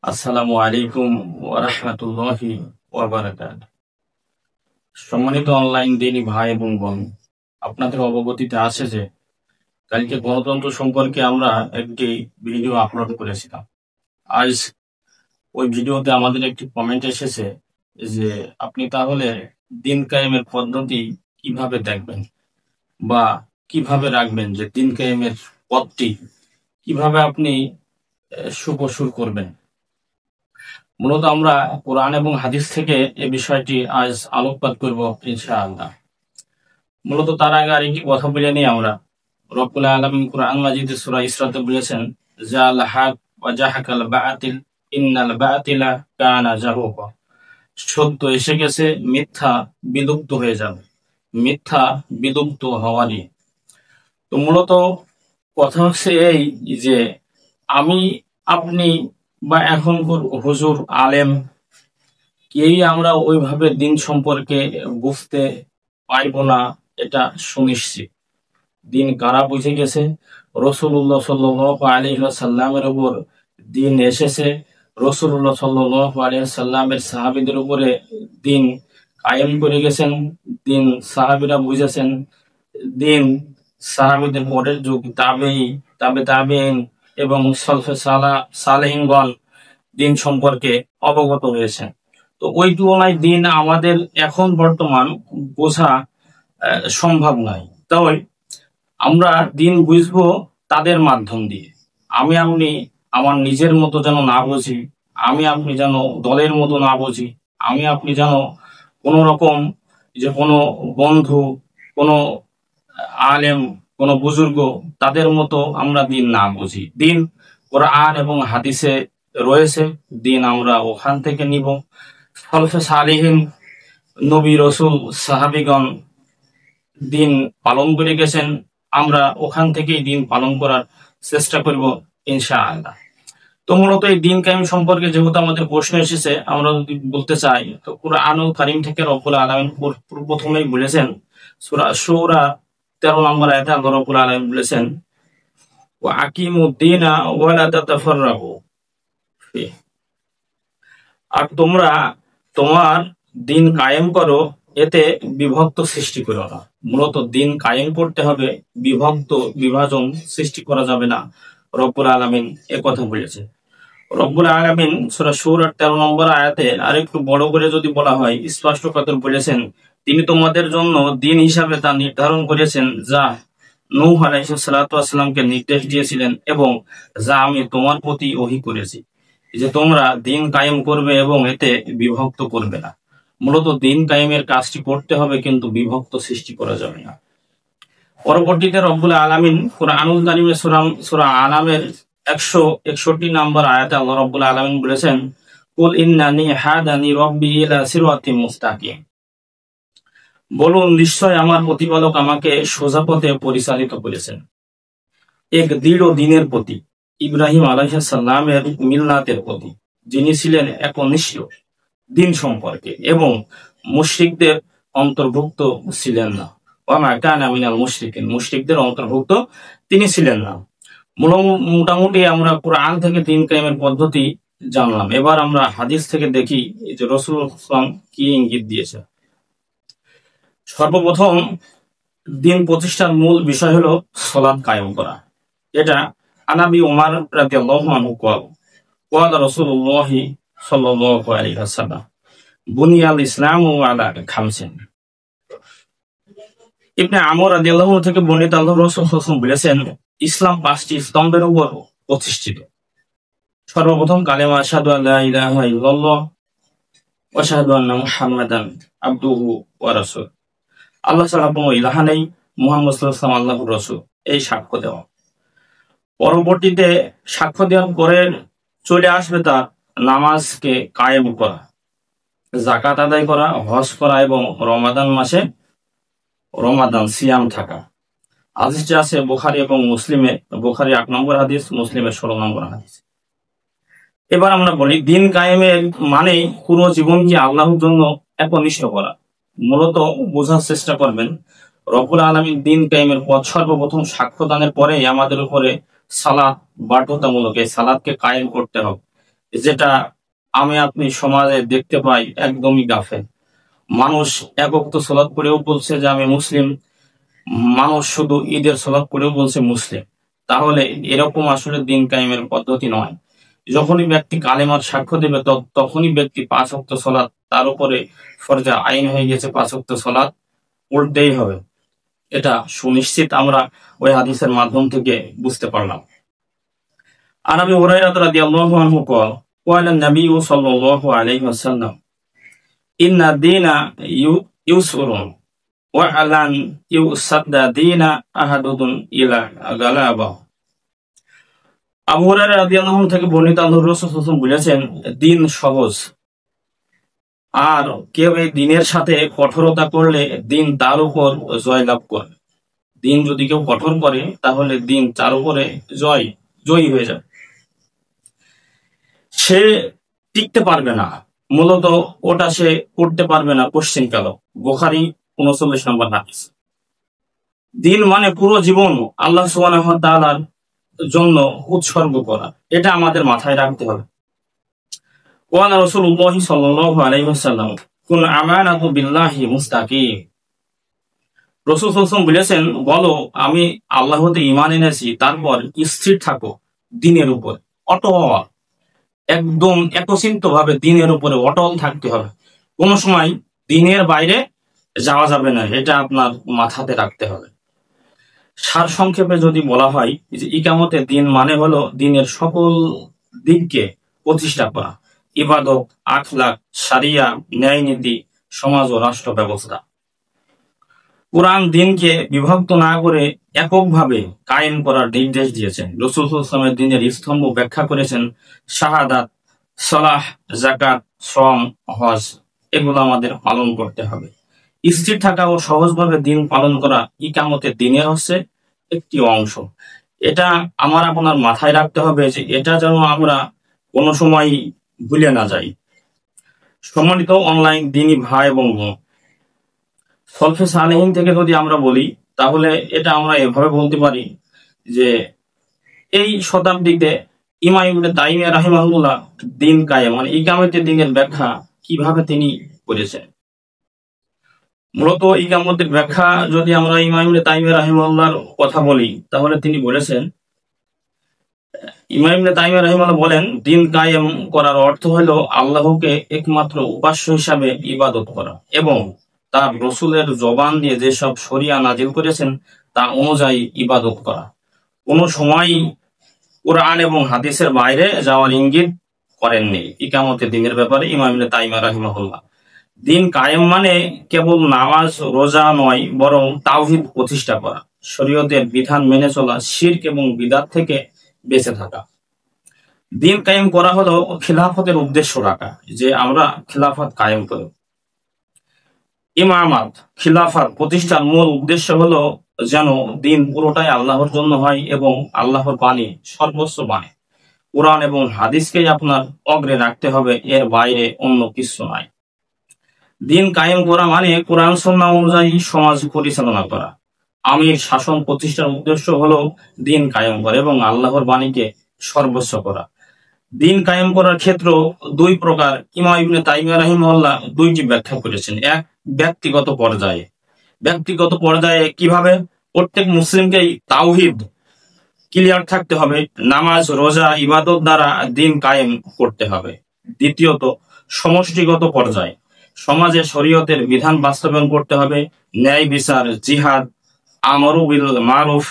আসসালামু আলাইকুম ওয়া রাহমাতুল্লাহি ওয়া বারাকাতুহু। সম্মানিত অনলাইন দিনী ভাই এবং বোন, আপনাদের অবগতিতে আছে যে কালকে গণতন্ত্র সম্পর্কে আমরা একটি ভিডিও আপলোড করেছিলাম। আজ ওই ভিডিওতে আমাদের একটি কমেন্ট এসেছে যে আপনি তাহলে দিন কায়েমের পদ্ধতি কিভাবে দেখবেন বা কিভাবে রাখবেন, যে দিন কায়েমের পথটি কিভাবে আপনি সুপ্রসূর করবেন। মূলত আমরা কোরআন এবং হাদিস থেকে এ বিষয়টি আজ আলোকপাত করব ইনশাআল্লাহ। মূলত তার আগে আরেকটি কথা বলে নিই আমরা। রব্বুল আলামিন কোরআন মাজিদে সূরা ইসরাতে বলেছেন, জাল হাক ওয়া জাহাকাল বাতিল ইন্নাল বাতিলা কানা জাহুকা। সত্য এসে গেছে, মিথ্যা বিলুপ্ত হয়ে যাবে, মিথ্যা বিলুপ্ত হওয়ারই। তো মূলত কথা হচ্ছে এই যে আমি, আপনি বা এখনকার হুজুর আলেম কেউই আমরা ওইভাবে দিন সম্পর্কে বুঝতে পারব না, এটা সুনিশ্চিত। দিন কারা বুঝে গেছে? রাসূলুল্লাহ সাল্লাল্লাহু আলাইহি ওয়াসাল্লামের উপর দিন এসেছে, রাসূলুল্লাহ সাল্লাল্লাহু আলাইহি ওয়াসাল্লামের সাহাবীদের উপরে দিন কায়েম করে গেছেন, দিন সাহাবীরা বুঝেছেন, দিন সাহাবীদের পরের যুগ তাবেঈ, তাবেঈন এবং সলফে সালেহিনগণ দিন সম্পর্কে অবগত হয়েছেন। তো ওই তুলনায় দিন আমাদের এখন বর্তমান বোঝা সম্ভব নয়। তাই আমরা দিন বুঝবো তাদের মাধ্যম দিয়ে। আমি আপনি আমার নিজের মতো যেন না বুঝি, আমি আপনি যেন দলের মতো না বুঝি, আমি আপনি যেন কোন রকম যে কোনো বন্ধু, কোনো আলেম, কোনো বুজুর্গ তাদের মতো আমরা দিন না বুঝি। দিন কোরআন এবং হাদিসে রয়েছে, দিন আমরা ওখান থেকে নিব। সলফে সালিহিন, নবী রসুল সাহাবিগণ দিন পালন করে গেছেন, আমরা ওখান থেকেই দিন পালন করার চেষ্টা করব ইনশাআল্লাহ। তো মূলত এই দিন কায়েম সম্পর্কে যেহেতু আমাদের প্রশ্ন এসেছে, আমরা যদি বলতে চাই তো কুরআনুল কারীম থেকে রব্বুল আলামিন প্রথমেই বলেছেন, সূরা শুরা 13 নম্বর আয়াতে আল্লাহ রব্বুল আলামিন বলেছেন, ওয়া আকিমুদ্দিনা ওয়া লা তাতাফাররাকু ফি। আর তোমরা তোমার দিন কায়েম করো, এতে বিভক্ত সৃষ্টি করো না। মূলত দিন কায়েম করতে হবে, বিভাজন সৃষ্টি করা যাবে না। রব্বুল আলামিন কথা বলেছে। রব্বুল আলামিন সূরা শুরা 13 নম্বর আয়াতে আরেকটু বড় করে যদি বলা হয়, স্পষ্ট কথা বলেছেন, তিনি তোমাদের জন্য দিন হিসাবে তা নির্ধারণ করেছেন যা নূহ আলাইহিস সালাতু ওয়াস সালামকে নির্দেশ দিয়েছিলেন এবং যা আমি তোমার প্রতি ওহী করেছি, যে তোমরা দিন কায়েম করবে এবং এতে বিভক্ত করবে না। মূলত দিন কায়েমের কাজটি করতে হবে, কিন্তু বিভক্ত সৃষ্টি করা যাবে না। পরবর্তীতে রব্বুল আলামিন কুরআনুল কারীমের সূরা আনামের 161 নম্বর আয়াতে আল্লাহ রাব্বুল আলামিন বলেছেন, কুল ইন্নানি হাদানি রাব্বি ইলা সিরাতিম মুস্তাকিম। বলুন, নিশ্চয় আমার প্রতিপালক আমাকে সোজা পথে পরিচালিত করেছেন, এক দৃঢ় দিনের প্রতি, ইব্রাহিম আলাইহিস সালামের মিল্লাতের প্রতি, যিনি ছিলেন একনিষ্ঠ দিন সম্পর্কে এবং মুশরিকদের অন্তর্ভুক্ত ছিলেন না। ওয়া মা কানা মিনাল মুশরিকিন, মুশরিকদের অন্তর্ভুক্ত তিনি ছিলেন না। মোটামুটি আমরা কোরআন থেকে দিন কায়েমের পদ্ধতি জানলাম। এবার আমরা হাদিস থেকে দেখি যে রাসূলুল্লাহ সাল্লাল্লাহু আলাইহি ওয়াসাল্লাম কি ইঙ্গিত দিয়েছে। সর্বপ্রথম দিন প্রতিষ্ঠার মূল বিষয় হলো সালাত কায়েম করা। এটা আনাবি উমার রাদিয়াল্লাহু আনহু ক্বালা রাসূলুল্লাহ সাল্লাল্লাহু আলাইহি ওয়াসাল্লাম, বুনিয়াল ইসলামু আলা খামসিন। ইবনে আমর রাদিয়াল্লাহু আনহু থেকে বর্ণিত, আল্লাহর রাসূল সাল্লাল্লাহু আলাইহি ওয়াসাল্লাম বলেছেন, ইসলাম 5টি স্তম্ভের উপর প্রতিষ্ঠিত। সর্বপ্রথম কালেমা আশহাদু আল্লা ইলাহা ইল্লাল্লাহ ওয়া আশহাদু আন্না মুহাম্মাদান আবদুহু ওয়া রাসূলুহু। আল্লাহ ছাড়া কোনো ইলাহা নেই, মুহাম্মদ সাল্লাল্লাহু আলাইহি ওয়াসাল্লাম আল্লাহর রাসূল, এই সাক্ষ্য দেওয়া। পরবর্তীতে সাক্ষ্য দেওয়ার পরে চলে আসবে তার নামাজকে কায়েম করা, যাকাত আদায় করা, হজ করা এবং রমাদান মাসে রমাদান সিয়াম থাকা। হাদিসটি আছে বুখারী এবং মুসলিমে, বুখারী 8 নম্বর হাদিস, মুসলিমের 16 নম্বর হাদিস। এবার আমরা বলি দিন কায়েমের মানে পুরো জীবনকে আল্লাহর জন্য একনিষ্ঠ করা। মূলত বোঝার চেষ্টা করবেন, রব্বুল আলামিন দিন কায়েমের পথ সর্বপ্রথম সাক্ষ্য দানের পরেই আমাদের উপরে সালাত বাধ্যতামূলক, এই সালাতকে কায়েম করতে হবে। যেটা আমি আপনি সমাজে দেখতে পাই একদমই গাফেল। মানুষ এক ওয়াক্ত সালাত করেও বলছে যে আমি মুসলিম, মানুষ শুধু ঈদের সালাত করেও বলছে মুসলিম। তাহলে এরকম আসলে দিন কায়েমের পদ্ধতি নয়। যখনই ব্যক্তি কালেমার সাক্ষ্য দেবে তখনই ব্যক্তি 5 ওয়াক্ত সালাত তার উপরে ফরজে আইন হয়ে গেছে, 5 ওয়াক্ত সালাত পড়তেই হবে। এটা সুনিশ্চিত আমরা ওই হাদিসের মাধ্যম থেকে বুঝতে পারলাম। আর আবি হুরায়রা রাদিয়াল্লাহু আনহু قال النبي صلى الله عليه وسلم إن الدين يسر وعلن يسد دين أحدكم إلى غلبة। আবু হুরায়রা রাদিয়াল্লাহু আনহু থেকে বর্ণিত, আল্লাহর রাসূল সাল্লাল্লাহু আলাইহি ওয়াসাল্লাম বলেছেন, দিন সহজ, আর কেউ এই দিনের সাথে কঠোরতা করলে দিন তার উপর জয়লাভ করে। দিন যদি কেউ কঠোর করে তাহলে দিন তার উপরে জয়ী হয়ে যায়, সে টিকতে পারবে না, মূলত ওটা সে করতে পারবে না পশ্চিমকাল। বুখারী 39 নম্বর হাদিস। দিন মানে পুরো জীবন আল্লাহ সুবহানাহু ওয়া তাআলার জন্য উৎসর্গ করা, এটা আমাদের মাথায় রাখতে হবে। ওয়ান রাসূলুল্লাহ সাল্লাল্লাহু আলাইহি ওয়াসাল্লাম কুন আমানাতু বিল্লাহি মুস্তাকিম। রাসূল সাল্লাল্লাহু আলাইহি ওয়াসাল্লাম বলেছেন, বলো আমি আল্লাহতে ঈমান এনেছি, তারপর স্থির থাকো দিনের উপর, অটল, একদম একচিন্ত ভাবে দিনের উপরে অটল থাকতে হবে। কোনো সময় দিনের বাইরে যাওয়া যাবে না, এটা আপনার মাথাতে রাখতে হবে। সার সংক্ষেপে যদি বলা হয় যে ইকামতের দিন মানে হলো দিনের সকল দিককে প্রতিষ্ঠা করা, ইবাদত, আখলাক, শরিয়া, ন্যায় নীতি, সমাজ ও রাষ্ট্র ব্যবস্থা। কোরআন দিনকে বিভক্ত না করে এককভাবে কায়েম করার নির্দেশ দিয়েছেন। রাসূল সাল্লাল্লাহু আলাইহি ওয়াসাল্লাম দিনের স্তম্ভ ব্যাখ্যা করেছেন শাহাদাত, সালাহ, যাকাত, শ্রম, হজ, এগুলো আমাদের পালন করতে হবে। স্থির থাকা ও সহজভাবে দিন পালন করা ইকামতের দিনের হচ্ছে একটি অংশ। এটা আমার আপনার মাথায় রাখতে হবে যে এটা যেন আমরা কোনো সময় ভুলে না যাই। সম্মানিত অনলাইন দিনী ভাই এবং বোন, সলফে সালেহিন থেকে যদি আমরা বলি তাহলে এটা আমরা এভাবে বলতে পারি যে এই শতাব্দীতে ইমাম ইবনে তাইমিয়া রাহিমাহুল্লাহ দিন কায়েম মানে ইকামতের দিনের ব্যাখ্যা কিভাবে তিনি করেছেন। মূলত ইকামতের ব্যাখ্যা যদি আমরা ইমাম ইবনে তাইমিয়া রাহিমাহুল্লাহর কথা বলি তাহলে তিনি বলেছেন, ইমাম ইবনে তাইমিয়া রাহিমাহুল্লাহ বলেন, দিন কায়েম করার অর্থ হলো আল্লাহকে একমাত্র উপাস্য হিসাবে ইবাদত করা এবং তার রসুলের জবান দিয়ে যেসব শরিয়া নাজিল করেছেন তা অনুযায়ী ইবাদত করা। কোনো সময় কোরআন এবং হাদিসের বাইরে যাওয়ার ইঙ্গিত করেননি ইকামতের দিনের ব্যাপারে ইমাম ইবনে তাইমিয়া রাহিমাহুল্লাহ। দিন কায়েম মানে কেবল নামাজ রোজা নয়, বরং তাওহীদ প্রতিষ্ঠা করা, শরীয়তের বিধান মেনে চলা, শিরক এবং বিদআত থেকে বেঁচে থাকা। দিন কায়েম করা হলো খিলাফতের উদ্দেশ্য রাখা, যে আমরা খিলাফত কায়েম করি। ইমামাত, খিলাফত প্রতিষ্ঠার মূল উদ্দেশ্য হলো যেন দিন পুরোটাই আল্লাহর জন্য হয় এবং আল্লাহর বাণী সর্বোচ্চ বাণী। কোরআন এবং হাদিসকেই আপনার অগ্রে রাখতে হবে, এর বাইরে অন্য কিছু নাই। দিন কায়েম করা মানে কোরআন সুন্নাহ অনুযায়ী সমাজ পরিচালনা করা। আমির শাসন প্রতিষ্ঠার উদ্দেশ্য হলো দিন কায়েম করা এবং আল্লাহর বাণীকে সর্বোচ্চ করা। দিন কায়েম করার ক্ষেত্র দুই প্রকার। ইমাম ইবনে তাইমিয়া রাহিমাহুল্লাহ দুইটি ব্যাখ্যা করেছেন। এক, ব্যক্তিগত পর্যায়ে কিভাবে প্রত্যেক মুসলিমকেই তাওহীদ ক্লিয়ার থাকতে হবে, নামাজ রোজা ইবাদত দ্বারা দিন কায়েম করতে হবে। দ্বিতীয়ত, সমষ্টিগত পর্যায়ে সমাজে শরীয়তের বিধান বাস্তবায়ন করতে হবে, ন্যায় বিচার, জিহাদ, আমরু বিল মারুফ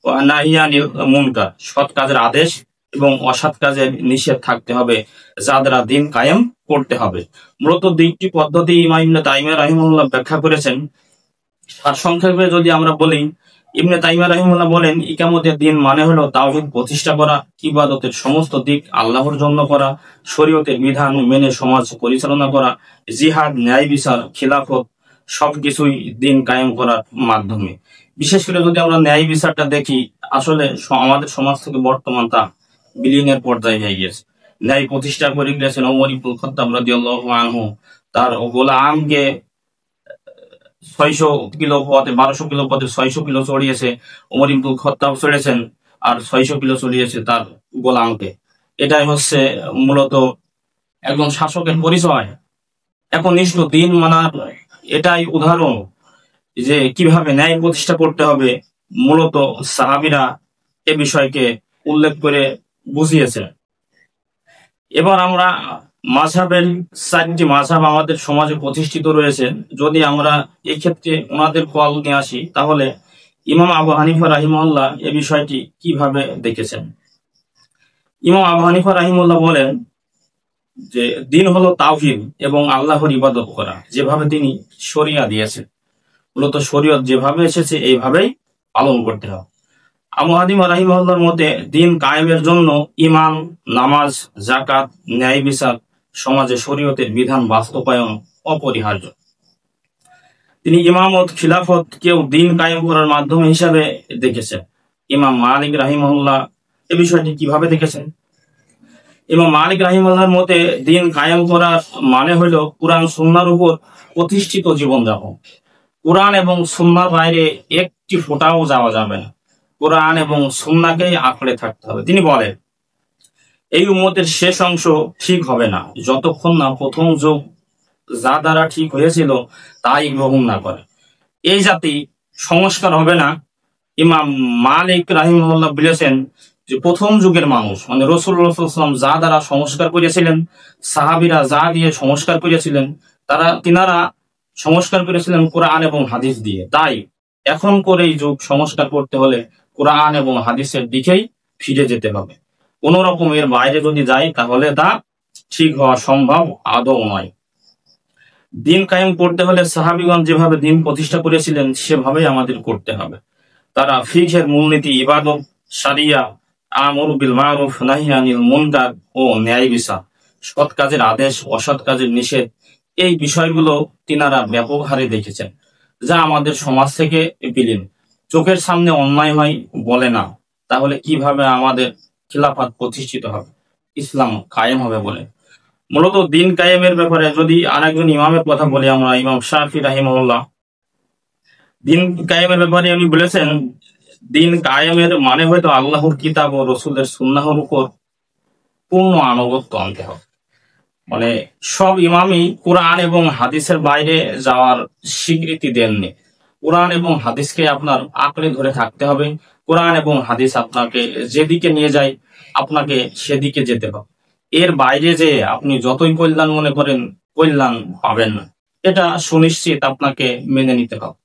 ও নাহি আনিল মুনকার, সৎ কাজের আদেশ এবং অসৎ কাজের নিষেধ থাকতে হবে, যা দ্বারা দিন কায়েম করতে হবে। মূলত দুইটি পদ্ধতি ইমাম ইবনে তাইমিয়া রাহিমাহুল্লাহ ব্যাখ্যা করেছেন। সারসংক্ষেপে যদি আমরা বলি, ইবনে তাইমিয়া রাহিমাহুল্লাহ বলেন, ইকামতের দিন মানে হলো তাওহীদ প্রতিষ্ঠা করা, ইবাদতের সমস্ত দিক আল্লাহর জন্য করা, শরীয়তের বিধান মেনে সমাজ পরিচালনা করা, জিহাদ, ন্যায় বিচার, খিলাফত সবকিছুই দিন কায়েম করার মাধ্যমে। বিশেষ করে যদি আমরা ন্যায় বিচারটা দেখি, আসলে আমাদের সমাজ থেকে বর্তমান তা বিলীনের পর্যায়ে হয়ে গেছে। ন্যায় প্রতিষ্ঠা করে গেছেন ওমর ইবনুল খাত্তাব রাদিয়াল্লাহু আনহু। তার গোলামকে 600 কিলো পথে 1200 কিলো পথে 600 কিলো চড়িয়েছে ওমর ইবনুল খাত্তাব চড়েছেন, আর 600 কিলো চড়িয়েছে তার গোলামকে। এটাই হচ্ছে মূলত একজন শাসকের পরিচয়। একনিষ্ঠ দিন মানার এটাই উদাহরণ যে কিভাবে ন্যায় প্রতিষ্ঠা করতে হবে। মূলত সাহাবীরা এ বিষয়কে উল্লেখ করে বুঝিয়েছে। এবার আমরা মাযহাবের 4টি মাযহাব আমাদের সমাজে প্রতিষ্ঠিত রয়েছে। যদি আমরা এই ক্ষেত্রে ওনাদের কল নিয়ে আসি, তাহলে ইমাম আবু হানিফা রাহিমাহুল্লাহ এ বিষয়টি কিভাবে দেখেছেন। ইমাম আবু হানিফা রাহিমাহুল্লাহ বলেন যে দিন হলো তাওহীদ এবং আল্লাহর ইবাদত করা, যেভাবে তিনি শরিয়া দিয়েছেন। মূলত শরীয়ত যেভাবে এসেছে এইভাবেই পালন করতে হবে। আবু হানিফা রাহিমাহুল্লাহর মতে দিন কায়েমের জন্য ঈমান, নামাজ, যাকাত, ন্যায় বিচার, সমাজে শরীয়তের বিধান বাস্তবায়ন অপরিহার্য। তিনি ইমামত, খিলাফত কেউ দিন কায়েম করার মাধ্যম হিসাবে দেখেছেন। ইমাম মালিক রাহিমাহুল্লাহ এ বিষয়টি কিভাবে দেখেছেন। ইমাম মালিক রাহিমাহুল্লাহর মতে দিন কায়েম করার মানে হলো কুরআন সুন্নাহর উপর প্রতিষ্ঠিত জীবনযাপন। কুরআন এবং সুন্নাহর বাইরে একটি ফোঁটাও যাওয়া যাবে না। কুরআন এবং সুন্নাহকেই আঁকড়ে থাকতে হবে। তিনি বলেন, এই উম্মতের শেষ অংশ ঠিক হবে না যতক্ষণ না প্রথম যুগ যা দ্বারা ঠিক হয়েছিল তাই গ্রহণ না করে। এই জাতি সংস্কার হবে না। ইমাম মালিক রাহিমাহুল্লাহ বলেছেন যে প্রথম যুগের মানুষ মানে রাসূলুল্লাহ সাল্লাল্লাহু আলাইহি ওয়াসাল্লাম যা দ্বারা সংস্কার করেছিলেন, সাহাবীরা যা দিয়ে সংস্কার করেছিলেন, তিনারা সংস্কার করেছিলেন কোরআন এবং হাদিস দিয়ে। তাই এখন করে এই যুগ সংস্কার করতে হলে কোরআন এবং হাদিসের দিকেই ফিরে যেতে হবে। কোন রকমের বাইরে যদি যাই তাহলে তা ঠিক হওয়া সম্ভব আদৌ নয়। দিন কায়েম করতে হলে সাহাবীগণ যেভাবে দিন প্রতিষ্ঠা করেছিলেন সেভাবেই আমাদের করতে হবে। তারা ফিকহের মূলনীতি, ইবাদত, শরিয়া, আমর বিল মারুফ, নাহি আনিল মুনকার ও ন্যায় বিচার, সৎ কাজের আদেশ, অসৎ কাজের নিষেধ, এই বিষয়গুলো তিনারা ব্যাপক হারে দেখেছেন, যা আমাদের সমাজ থেকে বিলীন। চোখের সামনে অন্যায় হয় বলে না, তাহলে কিভাবে আমাদের খিলাফত প্রতিষ্ঠিত হবে, ইসলাম কায়েম হবে বলে। মূলত দিন কায়েমের ব্যাপারে যদি আরেকজন ইমামের কথা বলি আমরা, ইমাম শাফি রাহিমাহুল্লাহ দিন কায়েমের ব্যাপারে উনি বলেছেন, দিন কায়েমের মানে হয়তো আল্লাহর কিতাব ও রসুলের সুন্নাহর উপর পূর্ণ আনুগত্য আনতে হবে। মানে সব ইমামই কোরআন এবং হাদিসের বাইরে যাওয়ার স্বীকৃতি দেননি। কোরআন এবং হাদিসকে আপনার আঁকড়ে ধরে থাকতে হবে। কোরআন এবং হাদিস আপনাকে যেদিকে নিয়ে যায় আপনাকে সেদিকে যেতে হবে। এর বাইরে যে আপনি যতই কল্যাণ মনে করেন কল্যাণ পাবেন না, এটা সুনিশ্চিত আপনাকে মেনে নিতে হবে।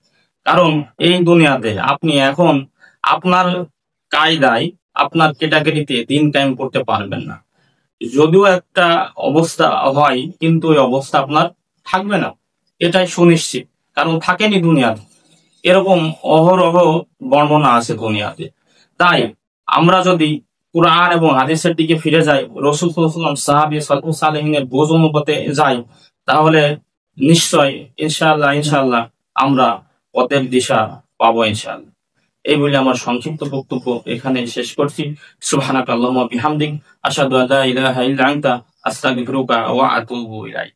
কারণ এই দুনিয়াতে আপনি এখন আপনার কায়দায়, আপনার ক্যাটাগরিতে দিন কায়েম করতে পারবেন না। যদিও একটা অবস্থা হয়, কিন্তু ওই অবস্থা আপনার থাকবে না, এটাই সুনিশ্চিত। কারণ থাকেনি দুনিয়াতে, এরকম অহরহ বর্ণনা আছে দুনিয়াতে। তাই আমরা যদি কুরআন এবং হাদিসের দিকে ফিরে যাই, রাসূল সাল্লাল্লাহু আলাইহি ওয়াসাল্লাম, সাহাবী সালেহিনের বোঝ অনুপাতে যাই, তাহলে নিশ্চয় ইনশাআল্লাহ আমরা পথের দিশা পাবো ইনশাআল্লাহ। এই বলে আমার সংক্ষিপ্ত বক্তব্য এখানে শেষ করছি। সুবহানাকাল্লাহুম্মা বিহামদিক, আশহাদু আল্লা ইলাহা ইল্লা আনতা, আস্তাগফিরুকা ওয়া আতুবু ইলাইক।